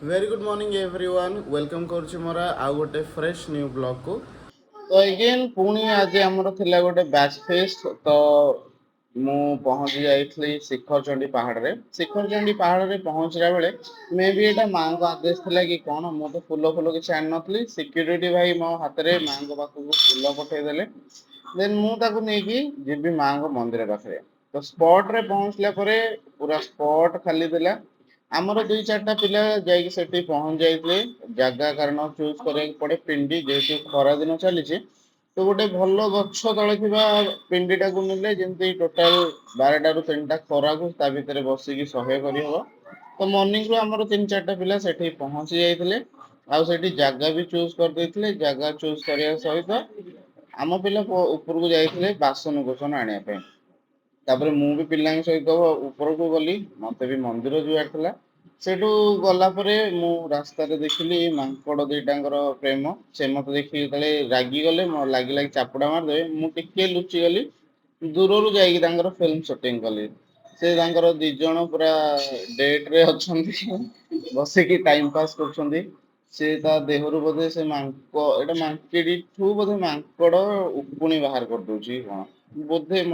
Very good morning everyone welcome करुच्ची मोर आउ गोटे फ्रेश न्यू ब्लॉग को तो अगेन पुणी आज आमर थिला गोटे बैच फेस्ट तो मु पहुंची जाइए शिखर चंडी पहाड़ रे शिखर चंडी पहाड़ रे पहुंचला बेले मे भी एटा माँ को आदेश थिला कि कौन मु तो फूल फूल किसी आन नी सिक्यूरीटी भाई मो हाथ में माँ को पाखक फूल पठेदेले देन मु ताकू नेकी जीवी माँ को मंदिर पाखे तो स्पॉट रे पहुंचला परे पूरा स्पॉट खाली देला आमर दुई चार्टा पिला जाइए सेठी पहुंच जाइए जगह कारण चूज करा पड़े पिंडी जेहेतु खरा दिन चली तो गोटे भल गछ तले पिंडीटा को नेले जमी टोटाल 12टा ରୁ 3ଟା खरा को भितर बसिकी सह्य कर तो मॉर्निंग रू आमर 3-4टा पिला सेठी पहुंची जाइए आउ सेठी जगह भी चूज कर देथिले जगह चूज करने सहित आम पिला ऊपर को जाइए बासन कुसन आने तापर मु भी पिला सहित ऊपर को गली मत भी मंदिर जुआर था सेठू गला परे मु रास्ता देखिली मांकड़ दुईटांगर प्रेम से मत देखिए रागी गले लगी लगी चापुड़ा मारदे मुझे लुचि गली दूर रू जा फिल्म सुटिंग कली से दिज पूरा डेट रे अच्छा बसिकी टाइम पास कर से देहरु बोधे से मांकड़ी ठू बोधे मांकड़ उपुणी बाहर कर दूची कौन बोधे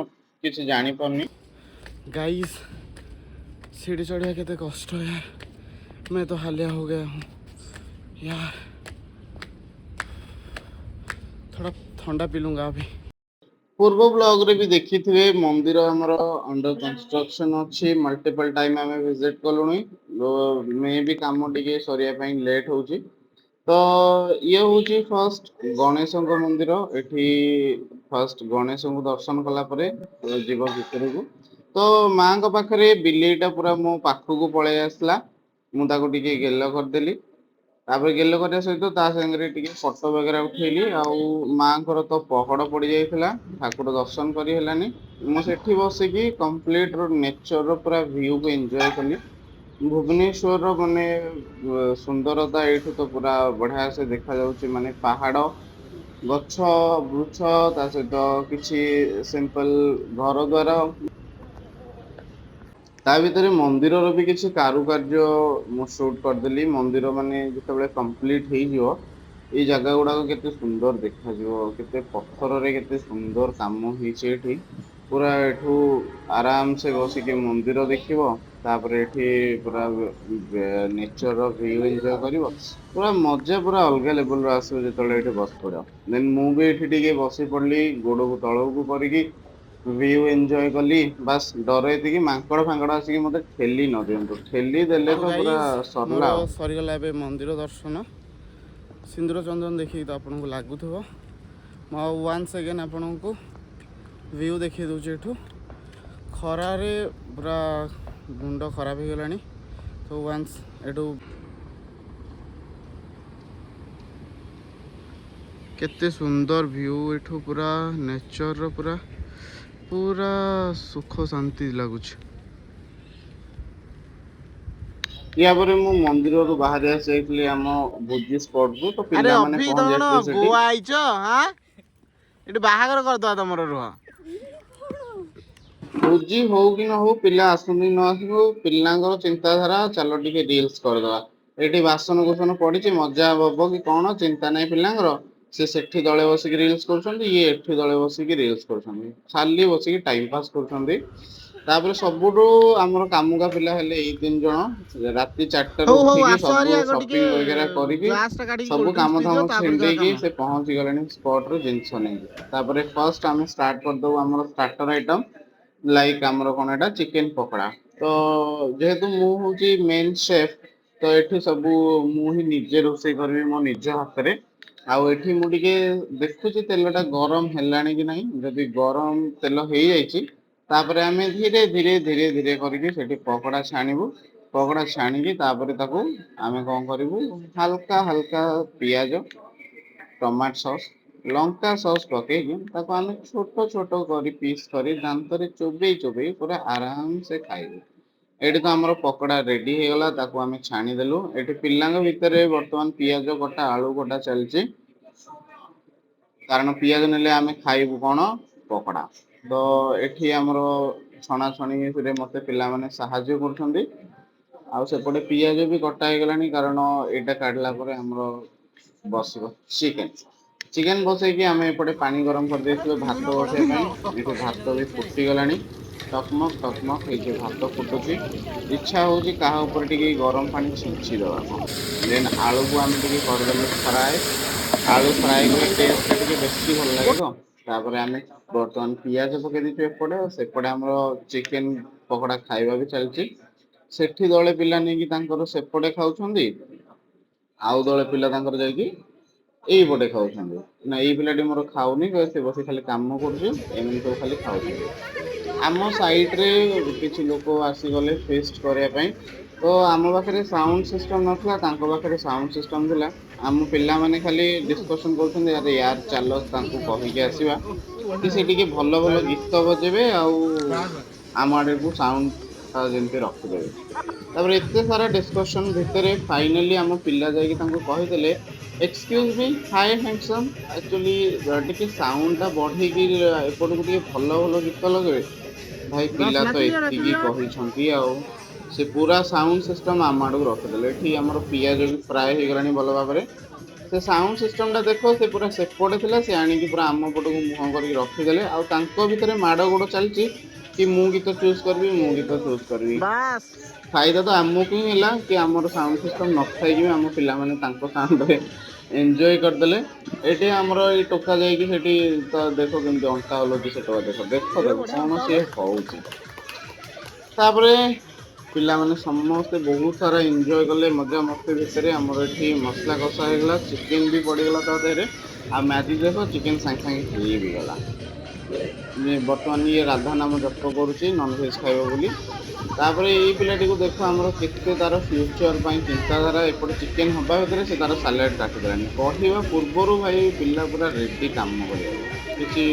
किसी जानी पारनी गाइस सीढ़ी चढ़िया केते कष्ट है यार मैं तो हालिया हो गया हूँ यार थोड़ा ठंडा पी लूंगा अभी पूर्व ब्लॉग रे भी देखी थे मंदिर हमर अंडर कंस्ट्रक्शन अच्छी मल्टीपल टाइम आम विजिट कलुणी मे भी कम टे सरिया लेट हो तो ये हूँ फर्स्ट गणेश मंदिर एठी फर्स्ट गणेश को दर्शन कला जीव भितर को तो माँ पाखे बिलेईटा पूरा मो पाखक पलि आसला मुझे गेल करदेली गेल करने सहित सागे फटो वगैरह उठेली आउ माँ तो पहड़ पड़ जाता ठाकुर दर्शन करनी मुझे बसिकी कंप्लीट नेचर पूरा व्यू को एंजॉय कली भुवनेश्वर माने सुंदरता ये तो पूरा बढ़िया से देखा जाउची माने पहाड़ गछ वृक्ष ता सहित किछि सिंपल घर द्वार ता भितर मंदिर भी किसी कारुकार्य मु शूट करदेली मंदिर माने जिते कंप्लीट हो ये जगह गुड़ाक केते सुंदर देखा केते पत्थर रे केते सुंदर काम होती पूरा एठू आराम से बसिके मंदिर देखिबो तापर एठी पूरा नेचर व्यू एंजॉय करिवो पूरा मजा पूरा अलग लेवल रो आसो जेतले एठी बस पड़ो देन मु भी एठी टिके बसी पड़ली गोड़ को तळो करिकी व्यू एंजॉय कली बस डर ये मांकड़ फांकड़ आसिक मत ठेली न दिंतु ठेली देले तो पूरा सरला सरीगला मंदिर दर्शन सिंदूर चंदन देखिए तो आपको लगुथ वन्स अगेन आपण को व्यू देखिए दूचे एठू खरारे पूरा मुंड खराब हो गलानी तो वन्स एठू केते सुंदर व्यू एठू पूरा नेचर पूरा पूरा सुख शांति लगुच या पर मु मंदिर रो बाहर आसी आम भोजी स्पॉट को तो पिला माने पहुंच जाते सेठी गोवा आइचो हां एटी बाहागर कर दवा तमरो रुह भोजी हो कि न हो पिला आसुनी न आसु पिलांगर चिंताधारा चलो टिके रील्स कर दवा एटी बासन कुसन पड़ी मजा हबो कि कौन चिंता नहीं पिलांगर से सेठी दले बसिक रील्स कर ये एठी दले बसिक रील्स कर खाली बसिक टाइम पास कर तापर सबुठू आमर कामुका पिला हेले एई 3 जण राती 4टा ରୁ उठिकी सब शॉपिंग वगैरह करिकी सब काम धाम छिंडेकी से पहुंची गलेनी स्पॉट रे जिंस नै तापर फर्स्ट हम स्टार्ट कर दउ हमर स्टार्टर आइटम लाइक आमर कोन एटा चिकन पकोड़ा तो जेहेतु मु होची मेन शेफ तो एठी सब मु ही निजे रोसे करबी मो निज हाथ रे आउ एठी मु टिके देखुची तेलटा गरम हेलानी कि नहीं जदि गरम तेल हेई जाईची तापरे आमे धीरे धीरे धीरे धीरे करके सेठी पकोड़ा छाणीबू पकोड़ा छाणीकी तापरे ताकू आमे कोन करिवू हल्का हल्का पियाज टमाटो सॉस लंका सॉस पकेगी ताको आमे छोटो छोटो करी पीस करी दांतरे चोबई चोबई पूरा आराम से खाइबू एठी तो हमर पकोड़ा रेडी हे गला ताको आमे छाणी देलु एठी पिल्लांग भितरे वर्तमान पियाज कटा आलू कटा चलची कारण पियाज नेले आमे खाइबू कोन पकोड़ा तो एठी हमर छणा छणी रे मते पिल्ला माने सहाय्य करछंदी ଆଉ ସେପଟେ ପିଆଜ ବି କଟା ହେଇଗଲାଣି କାରଣ ଏଇଟା କାଢିଲା ପରେ ଆମର ବସିବ ଚିକେନ ବସେଇକି ଆମେ ଏପଟେ ପାଣି ଗରମ କରିଦେଇଥିଲୁ ଭାତ ବସେଇବା ପାଇଁ। ଏଠି ଭାତ ବି ଫୁଟିଗଲାଣି ଟକମକ ହେଇକି ଭାତ ଫୁଟୁଛି। ଇଚ୍ଛା ହଉଛି କାହା ଉପରେ ଟିକେ ଗରମ ପାଣି ଛିଞ୍ଚି ଦବାକୁ। ଦେନ୍ ଆଳୁକୁ ଆମେ ଟିକେ କରିଦେଲୁ ଫ୍ରାଏ। ଆଳୁ ଫ୍ରାଏ କଲେ ଟେଷ୍ଟ ଟିକେ ବେଶୀ ଭଲ ଲାଗେ ତ। ତାପରେ ଆମେ ବର୍ତ୍ତମାନ ପିଆଜ ପକେଇ ଦେଇଛୁ ଏପଟେ ଆଉ ସେପଟେ ଆମର ଚିକେନ ପକୋଡା ଖାଇବା ବି ଚାଲିଛି। ସେଠି ଦଳେ ପିଲା ନେଇକି ତାଙ୍କର ସେପଟେ ଖାଉଛନ୍ତି। ଆଉ ଦଳେ ପିଲା ତାଙ୍କର ଯାଇକି ଏଇପଟେ ଖାଉଛନ୍ତି। ନା ଏଇ ପିଲାଟି ମୋର ଖାଉନି ସେ ବସି ଖାଲି କାମ କରୁଛି ଏମିତି ସବୁ ଖାଲି ଖାଉଛନ୍ତି। ଆମ ସାଇଟ ରେ କିଛି ଲୋକ ଆସିଗଲେ ଫିଷ୍ଟ କରିବା ପାଇଁ। ତ ଆମ ପାଖରେ ସାଉଣ୍ଡ ସିଷ୍ଟମ ନଥିଲା ତାଙ୍କ ପାଖରେ ସାଉଣ୍ଡ ସିଷ୍ଟମ ଥିଲା। ଆମ ପିଲାମାନେ ଖାଲି ଡିସକସନ କରୁଛନ୍ତି ଆରେ ୟାର ଚାଲ ତାଙ୍କୁ କହିକି ଆସିବା। କି ସେ ଟିକେ ଭଲ ଭଲ ଗୀତ ବଜେଇବେ ଆଉ ଆମ ଆଡକୁ ସାଉଣ୍ଡ ଯେମିତି ରଖିଦେବେ। ତାପରେ ଏତେ ସାରା ଡିସକସନ ଭିତରେ ଫାଇନାଲି ଆମ ପିଲା ଯାଇକି ତାଙ୍କୁ କହିଦେଲେ ଏକ୍ସକ୍ୟୁଜ ମି ହାଏ ହ୍ୟାଣ୍ଡସମ ଆକ୍ଚୁଆଲି ଟିକେ ସାଉଣ୍ଡ ଟା ବଢେଇକି ଏପଟକୁ ଟିକେ ଭଲ ଭଲ ଗୀତ ଲଗେଇବେ। ଭାଇ ପିଲା ତ ଏତିକି କହିଛନ୍ତି ଆଉ। ସେ ପୁରା ସାଉଣ୍ଡ ସିଷ୍ଟମ ଆମ ଆଡକୁ ରଖିଦେଲେ ଏଠି ଆମର ପିଆଜ ବି ଫ୍ରାଏ ହେଇଗଲାଣି ଭଲ ଭାବରେ। ସେ ସାଉଣ୍ଡ ସିଷ୍ଟମ ଟା ଦେଖ ସେ ପୁରା ସେପଟେ ଥିଲା ସେ ଆଣିକି ପୁରା ଆମ ପଟକୁ ମୁହଁ କରିକି ରଖିଦେଲେ ଆଉ ତାଙ୍କ ଭିତରେ ମାଡ ଗୋଡ ଚାଲିଛି କି ମୁଁ ଗୀତ ଚୁଜ କରିବି ମୁଁ ଗୀତ ଚୁଜ କରିବି। ଫାଇଦା ତ ଆମକୁ ହିଁ ହେଲା କି ଆମର ସାଉଣ୍ଡ ସିଷ୍ଟମ ନଥାଇକି ବି ଆମ ପିଲାମାନେ ତାଙ୍କ ସାଉଣ୍ଡରେ ଏଞ୍ଜୟ କରିଦେଲେ। ଏଇଠି ଆମର ଏଇ ଟୋକା ଯାଇକି ସେଠି ତ ଦେଖ କେମିତି ଅଣ୍ଟା ହଲଉଛି ସେ ଟୋକା ଦେଖ ତାକୁ କଣ ସିଏ ହଉଛି। ତାପରେ ପିଲାମାନେ ସମସ୍ତେ ବହୁତ ସାରା ଏଞ୍ଜୟ କଲେ ମଜା ମସ୍ତି ଭିତରେ ଆମର ଏଠି ମସଲା କଷା ହେଇଗଲା ଚିକେନ ବି ପଡିଗଲା ତା ଦେହରେ ଆଉ ମ୍ୟାଜିକ ଦେଖ ଚିକେନ ସାଙ୍ଗେ ସାଙ୍ଗେ ହେଇ ବିି ଗଲା। ବର୍ତ୍ତମାନ ଇଏ ରାଧା ନାମ ଜପ କରୁଛି ନନଭେଜ ଖାଇବ ବୋଲି। ତାପରେ ଏଇ ପିଲାଟିକୁ ଦେଖ ଆମର କେତେ ତାର ଫ୍ୟୁଚର ପାଇଁ ଚିନ୍ତାଧାରା ଏପଟେ ଚିକେନ ହବା ଭିତରେ ସେ ତାର ସାଲାଡ କାଟିଦେଲାଣି କହିବା ପୂର୍ବରୁ ଭାଇ ପିଲା ପୁରା ରେଡି କାମ କରିବାକୁ। କିଛି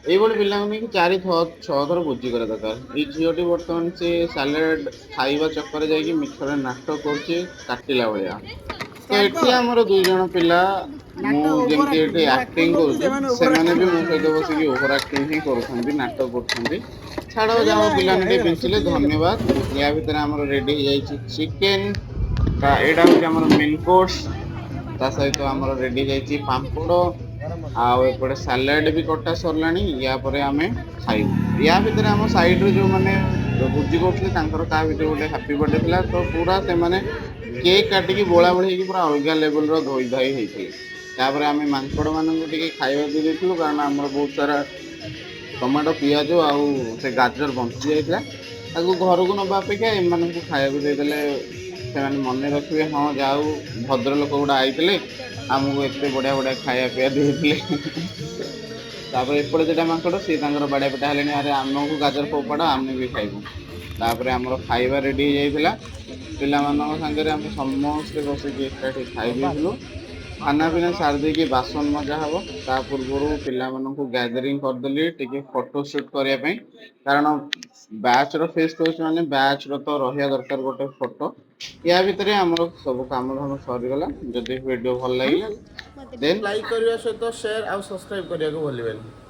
ଏଇଭଳି ପିଲାଙ୍କୁ ନେଇକି 4-6 ଥର ଭୋଜି କରିବା ଦରକାର। ଏଇ ଝିଅଟି ବର୍ତ୍ତମାନ ସେ ସାଲାଡ ଖାଇବା ଚକରେ ଯାଇକି ମିଛରେ ନାଟକ କରୁଛି କାଟିଲା ଭଳିଆ। ତ ଏଠି ଆମର 2 ଜଣ ପିଲା ମୁଁ ଯେମିତି ଏଠି ଆକ୍ଟିଂ କରୁଛି ସେମାନେ ବି ମୋ ସହିତ ବସିକି ଓଭର ଆକ୍ଟିଂ ହିଁ କରୁଛନ୍ତି ନାଟକ କରୁଛନ୍ତି। ଛାଡ ଯାହା ହଉ ପିଲାମାନେ ଟିକେ ବିଞ୍ଚିଲେ ଧନ୍ୟବାଦ। ୟା ଭିତରେ ଆମର ରେଡି ହେଇଯାଇଛି ଚିକେନ ଏଇଟା ହଉଛି ଆମର ମେନ କୋର୍ସ। ତା ସହିତ ଆମର ରେଡି ଯାଇଛି ପାମ୍ପଡ ଆଉ ଏପଟେ ସାଲାଡ ବି କଟା ସରିଲାଣି ୟା ପରେ ଆମେ ଖାଇବୁ। ୟା ଭିତରେ ଆମ ସାଇଡରେ ଯୋଉମାନେ ଭୋଜି କରୁଥିଲେ ତାଙ୍କର କାହା ଭିତରେ ଗୋଟେ ହାପି ବଥଡେ ଥିଲା ତ ପୁରା ସେମାନେ କେକ୍ କାଟିକି ବୋଳା ବୋଳି ହେଇକି ପୁରା ଅଲଗା ଲେବୁଲ ର ଧୋଇ ଧାଇ ହେଇଥିଲେ। ତାପରେ ଆମେ ମାଙ୍କଡ ମାନଙ୍କୁ ଟିକେ ଖାଇବାକୁ ଦେଇ ଦେଇଥିଲୁ କାରଣ ଆମର ବହୁତ ସାରା ଟମାଟୋ ପିଆଜ ଆଉ ସେ ଗାଜର ବଞ୍ଚି ଯାଇଥିଲା। ତାକୁ ଘରକୁ ନବା ଅପେକ୍ଷା ଏମାନଙ୍କୁ ଖାଇବାକୁ ଦେଇଦେଲେ ସେମାନେ ମନେ ରଖିବେ ହଁ ଯାହା ହଉ ଭଦ୍ର ଲୋକ ଗୁଡା ଆଇଥିଲେ ଆମକୁ ଏତେ ବଢିଆ ବଢିଆ ଖାଇବା ପିଇବା ଦେଇଥିଲେ। ତାପରେ ଏପଟେ ଦିଟା ମାଙ୍କଡ ସିଏ ତାଙ୍କର ବାଡିଆ ପିଟା ହେଲେଣି ଆରେ ଆମକୁ ଗାଜର ଫୋପାଡ ଆମେ ବି ଖାଇବୁ। ତାପରେ ଆମର ଖାଇବା ରେଡି ହେଇଯାଇଥିଲା। ପିଲାମାନଙ୍କ ସାଙ୍ଗରେ ଆମେ ସମସ୍ତେ ବସିକି ଏକାଠି ଖାଇ ଦେଇଥିଲୁ। ଖାନା ପିନା ସାରି ଦେଇକି ବାସନ ମଜା ହବ ତା ପୂର୍ବରୁ ପିଲାମାନଙ୍କୁ ଗ୍ୟାଦରିଂ କରିଦେଲି ଟିକେ ଫଟୋ ସୁଟ କରିବା ପାଇଁ କାରଣ ବ୍ୟାଚ ର ଫେଷ୍ଟ ହଉଛି ମାନେ ବ୍ୟାଚ ର ତ ରହିବା ଦରକାର ଗୋଟେ ଫଟୋ। ୟା ଭିତରେ ଆମର ସବୁ କାମ ଧାମ ସରିଗଲା ଯଦି ଭିଡିଓ ଭଲ ଲାଗିଲା ଦେନ୍ ଲାଇକ୍ କରିବା ସହିତ ସେୟାର ଆଉ ସବସ୍କ୍ରାଇବ କରିବାକୁ ଭୁଲିବେନି।